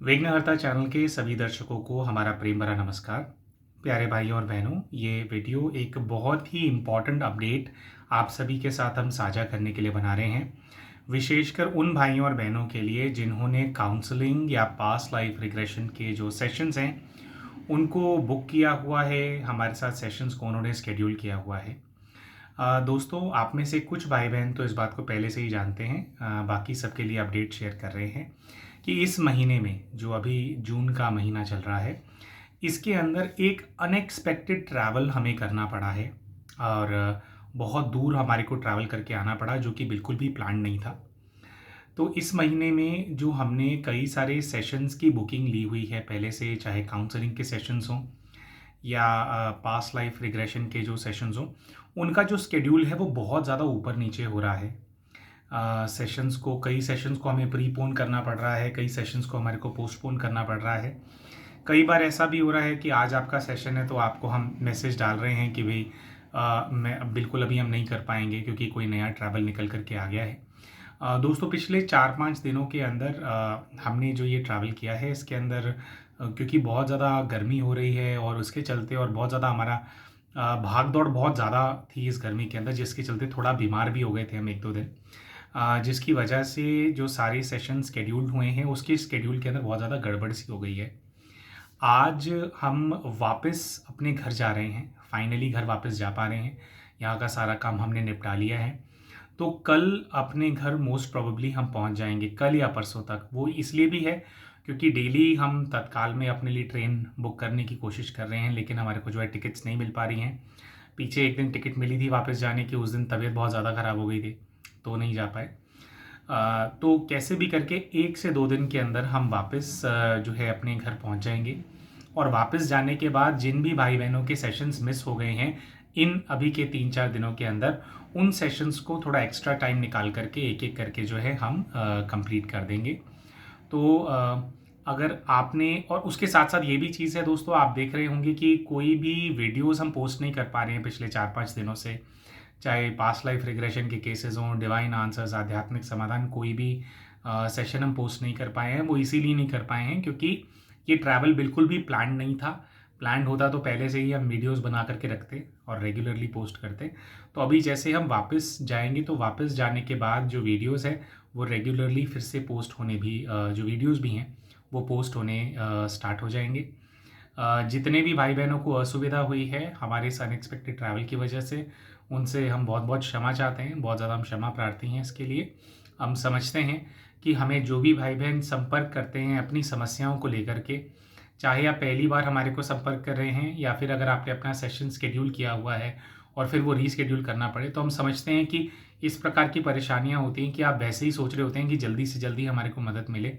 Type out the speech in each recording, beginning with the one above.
विघ्नहर्ता चैनल के सभी दर्शकों को हमारा प्रेम भरा नमस्कार। प्यारे भाइयों और बहनों, ये वीडियो एक बहुत ही इम्पॉर्टेंट अपडेट आप सभी के साथ हम साझा करने के लिए बना रहे हैं। विशेषकर उन भाइयों और बहनों के लिए जिन्होंने काउंसलिंग या पास्ट लाइफ रिग्रेशन के जो सेशंस हैं उनको बुक किया हुआ है, हमारे साथ सेशंस को उन्होंने शेड्यूल किया हुआ है। दोस्तों, आप में से कुछ भाई बहन तो इस बात को पहले से ही जानते हैं, बाकी सबके लिए अपडेट शेयर कर रहे हैं कि इस महीने में जो अभी जून का महीना चल रहा है, इसके अंदर एक अनएक्सपेक्टेड ट्रैवल हमें करना पड़ा है और बहुत दूर हमारे को ट्रैवल करके आना पड़ा, जो कि बिल्कुल भी प्लान नहीं था। तो इस महीने में जो हमने कई सारे सेशंस की बुकिंग ली हुई है पहले से, चाहे काउंसलिंग के सेशंस हों या पास्ट लाइफ रिग्रेशन के जो सेशंस हों, उनका जो शेड्यूल है वो बहुत ज़्यादा ऊपर नीचे हो रहा है। कई सेशंस को हमें प्रीपोन करना पड़ रहा है, कई सेशंस को हमारे को पोस्टपोन करना पड़ रहा है। कई बार ऐसा भी हो रहा है कि आज आपका सेशन है तो आपको हम मैसेज डाल रहे हैं कि भाई मैं बिल्कुल अभी हम नहीं कर पाएंगे क्योंकि कोई नया ट्रैवल निकल करके आ गया है। दोस्तों, पिछले 4-5 दिनों के अंदर हमने जो ये ट्रैवल किया है इसके अंदर क्योंकि बहुत ज़्यादा गर्मी हो रही है और उसके चलते और बहुत ज़्यादा हमारा भाग दौड़ बहुत ज़्यादा थी इस गर्मी के अंदर, जिसके चलते थोड़ा बीमार भी हो गए थे हम 1-2 दिन, जिसकी वजह से जो सारे सेशन शेड्यूल्ड हुए हैं उसके शेड्यूल के अंदर बहुत ज़्यादा गड़बड़ सी हो गई है। आज हम वापस अपने घर जा रहे हैं, फाइनली घर वापस जा पा रहे हैं। यहाँ का सारा काम हमने निपटा लिया है, तो कल अपने घर मोस्ट प्रोबेबली हम पहुँच जाएंगे, कल या परसों तक। वो इसलिए भी है क्योंकि डेली हम तत्काल में अपने लिए ट्रेन बुक करने की कोशिश कर रहे हैं, लेकिन हमारे को जो है टिकट्स नहीं मिल पा रही हैं। पीछे एक दिन टिकट मिली थी वापस जाने की, उस दिन तबीयत बहुत ज़्यादा ख़राब हो गई थी तो नहीं जा पाए। तो कैसे भी करके 1 से 2 दिन के अंदर हम वापस जो है अपने घर पहुंच जाएंगे। और वापस जाने के बाद जिन भी भाई बहनों के सेशंस मिस हो गए हैं इन अभी के 3-4 दिनों के अंदर, उन सेशंस को थोड़ा एक्स्ट्रा टाइम निकाल करके एक एक करके जो है हम कंप्लीट कर देंगे। तो अगर आपने, और उसके साथ साथ ये भी चीज़ है दोस्तों, आप देख रहे होंगे कि कोई भी वीडियोस हम पोस्ट नहीं कर पा रहे हैं पिछले 4-5 दिनों से, चाहे पास्ट लाइफ रिग्रेशन के केसेस हों, डिवाइन आंसर्स, आध्यात्मिक समाधान, कोई भी सेशन हम पोस्ट नहीं कर पाए हैं। वो इसीलिए नहीं कर पाए हैं क्योंकि ये ट्रैवल बिल्कुल भी प्लान नहीं था। प्लान होता तो पहले से ही हम वीडियोस बना करके रखते और रेगुलरली पोस्ट करते। तो अभी जैसे हम वापस जाएंगे तो वापस जाने के बाद जो वीडियोस है वो रेगुलरली फिर से पोस्ट होने भी, जो वीडियोस भी हैं वो पोस्ट होने स्टार्ट हो जाएंगे। जितने भी भाई बहनों को असुविधा हुई है हमारे इस अनएक्सपेक्टेड ट्रैवल की वजह से, उनसे हम बहुत बहुत क्षमा चाहते हैं, बहुत ज़्यादा हम क्षमा प्रार्थी हैं इसके लिए। हम समझते हैं कि हमें जो भी भाई बहन संपर्क करते हैं अपनी समस्याओं को लेकर के, चाहे आप पहली बार हमारे को संपर्क कर रहे हैं या फिर अगर आपने अपना सेशन शेड्यूल किया हुआ है और फिर वो रीशेड्यूल करना पड़े, तो हम समझते हैं कि इस प्रकार की परेशानियाँ होती हैं कि आप वैसे ही सोच रहे होते हैं कि जल्दी से जल्दी हमारे को मदद मिले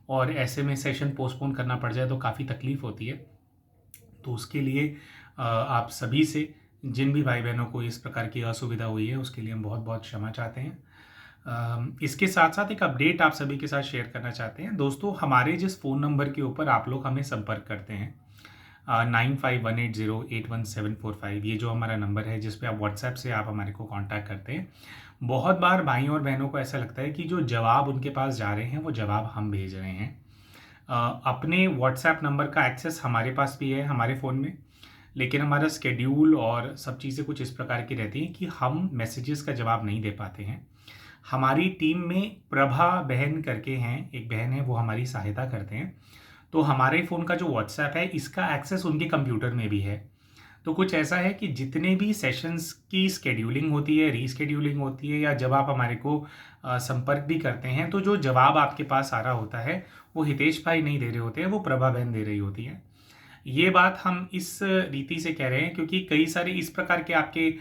और ऐसे में सेशन पोस्टपोन करना पड़ जाए तो काफ़ी तकलीफ़ होती है। तो उसके लिए आप सभी से, जिन भी भाई बहनों को इस प्रकार की असुविधा हुई है उसके लिए हम बहुत बहुत क्षमा चाहते हैं। इसके साथ साथ एक अपडेट आप सभी के साथ शेयर करना चाहते हैं। दोस्तों, हमारे जिस फ़ोन नंबर के ऊपर आप लोग हमें संपर्क करते हैं, 9518081745, ये जो हमारा नंबर है जिस पे आप व्हाट्सएप से आप हमारे को कांटेक्ट करते हैं, बहुत बार भाइयों और बहनों को ऐसा लगता है कि जो जवाब उनके पास जा रहे हैं वो जवाब हम भेज रहे हैं। अपने व्हाट्सएप नंबर का एक्सेस हमारे पास भी है हमारे फ़ोन में, लेकिन हमारा स्केड्यूल और सब चीज़ें कुछ इस प्रकार की रहती हैं कि हम मैसेजेस का जवाब नहीं दे पाते हैं। हमारी टीम में प्रभा बहन करके हैं, एक बहन है, वो हमारी सहायता करते हैं। तो हमारे फ़ोन का जो व्हाट्सएप है इसका एक्सेस उनके कंप्यूटर में भी है। तो कुछ ऐसा है कि जितने भी सेशंस की स्केड्यूलिंग होती है, रीस्केड्यूलिंग होती है, या जब आप हमारे को संपर्क भी करते हैं, तो जो जवाब आपके पास आ रहा होता है वो हितेश भाई नहीं दे रहे होते हैं, वो प्रभा बहन दे रही होती है। ये बात हम इस रीति से कह रहे हैं क्योंकि कई सारे इस प्रकार के आपके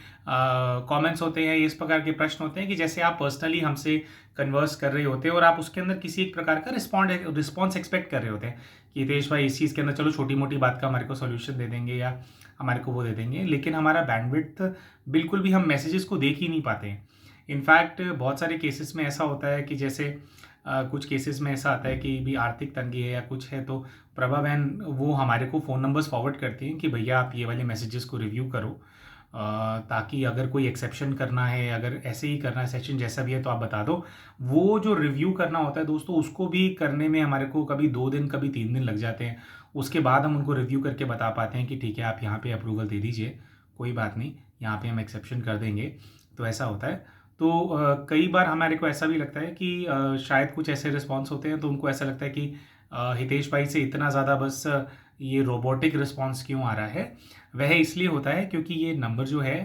कमेंट्स होते हैं, इस प्रकार के प्रश्न होते हैं कि जैसे आप पर्सनली हमसे कन्वर्स कर रहे होते हैं और आप उसके अंदर किसी एक प्रकार का रिस्पॉन्स एक्सपेक्ट कर रहे होते हैं कि हितेश भाई इस चीज़ के अंदर चलो छोटी मोटी बात का हमारे को सोल्यूशन दे देंगे या हमारे को वो दे देंगे, लेकिन हमारा बैंडविड्थ बिल्कुल भी, हम मैसेजेस को देख ही नहीं पाते हैं। इनफैक्ट बहुत सारे केसेस में ऐसा होता है कि जैसे कुछ केसेस में ऐसा आता है कि भी आर्थिक तंगी है या कुछ है, तो प्रभा बहन वो हमारे को फ़ोन नंबर्स फॉरवर्ड करती हैं कि भैया आप ये वाले मैसेजेस को रिव्यू करो ताकि अगर कोई एक्सेप्शन करना है, अगर ऐसे ही करना है सेशन जैसा भी है तो आप बता दो। वो जो रिव्यू करना होता है दोस्तों, उसको भी करने में हमारे को कभी 2 दिन कभी 3 दिन लग जाते हैं। उसके बाद हम उनको रिव्यू करके बता पाते हैं कि ठीक है आप यहाँ पे अप्रूवल दे दीजिए, कोई बात नहीं, यहाँ पे हम एक्सेप्शन कर देंगे। तो ऐसा होता है। तो कई बार हमारे को ऐसा भी लगता है कि शायद कुछ ऐसे रिस्पॉन्स होते हैं तो उनको ऐसा लगता है कि हितेश भाई से इतना ज़्यादा बस ये रोबोटिक रिस्पॉन्स क्यों आ रहा है। वह इसलिए होता है क्योंकि ये नंबर जो है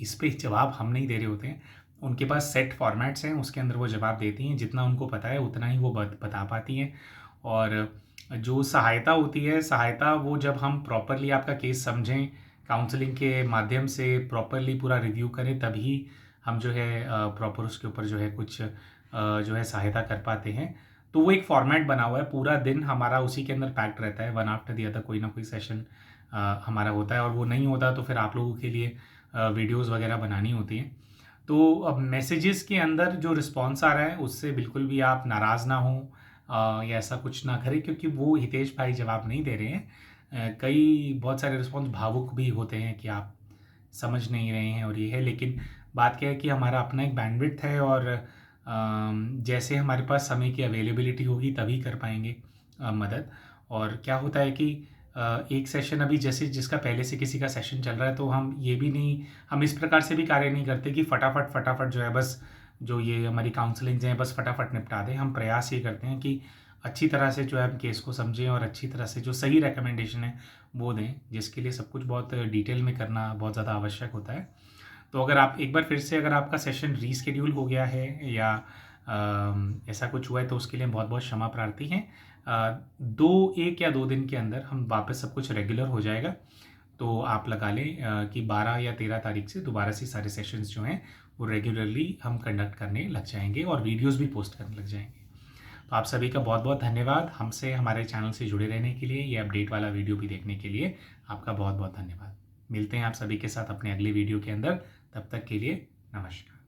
इस पे जवाब हम नहीं दे रहे होते हैं। उनके पास सेट फॉर्मेट्स हैं, उसके अंदर वो जवाब देती हैं, जितना उनको पता है उतना ही वो बता पाती हैं। और जो सहायता होती है, सहायता वो जब हम प्रॉपरली आपका केस समझें, काउंसलिंग के माध्यम से प्रॉपरली पूरा रिव्यू करें, तभी हम जो है प्रॉपर उसके ऊपर जो है कुछ जो है सहायता कर पाते हैं। तो वो एक फॉर्मेट बना हुआ है, पूरा दिन हमारा उसी के अंदर पैक्ड रहता है, वन आफ्टर दी अदर कोई ना कोई सेशन हमारा होता है। और वो नहीं होता तो फिर आप लोगों के लिए वीडियोस वगैरह बनानी होती हैं। तो अब मैसेजेस के अंदर जो रिस्पॉन्स आ रहा है उससे बिल्कुल भी आप नाराज़ ना हो या ऐसा कुछ ना करें, क्योंकि वो हितेश भाई जवाब नहीं दे रहे हैं। कई बहुत सारे रिस्पॉन्स भावुक भी होते हैं कि आप समझ नहीं रहे हैं और ये है, लेकिन बात क्या है कि हमारा अपना एक बैंडविड्थ है और जैसे हमारे पास समय की अवेलेबिलिटी होगी तभी कर पाएंगे मदद। और क्या होता है कि एक सेशन अभी जैसे जिसका पहले से किसी का सेशन चल रहा है, तो हम ये भी नहीं, हम इस प्रकार से भी कार्य नहीं करते कि फटाफट जो है बस जो ये हमारी काउंसलिंग्स हैं बस फटाफट निपटा दें। हम प्रयास ये करते हैं कि अच्छी तरह से जो है हम केस को समझें और अच्छी तरह से जो सही रिकमेंडेशन है वो दें, जिसके लिए सब कुछ बहुत डिटेल में करना बहुत ज़्यादा आवश्यक होता है। तो अगर आप एक बार फिर से अगर आपका सेशन रीस्केड्यूल हो गया है या ऐसा कुछ हुआ है तो उसके लिए बहुत बहुत क्षमा प्रार्थी हैं। 1 या 2 दिन के अंदर हम वापस सब कुछ रेगुलर हो जाएगा। तो आप लगा लें कि 12 या 13 तारीख से दोबारा से सारे सेशंस जो हैं वो रेगुलरली हम कंडक्ट करने लग जाएंगे और वीडियोस भी पोस्ट करने लग जाएंगे। तो आप सभी का बहुत बहुत धन्यवाद, हमसे हमारे चैनल से जुड़े रहने के लिए, ये अपडेट वाला वीडियो भी देखने के लिए आपका बहुत बहुत धन्यवाद। मिलते हैं आप सभी के साथ अपने अगले वीडियो के अंदर, तब तक के लिए नमस्कार।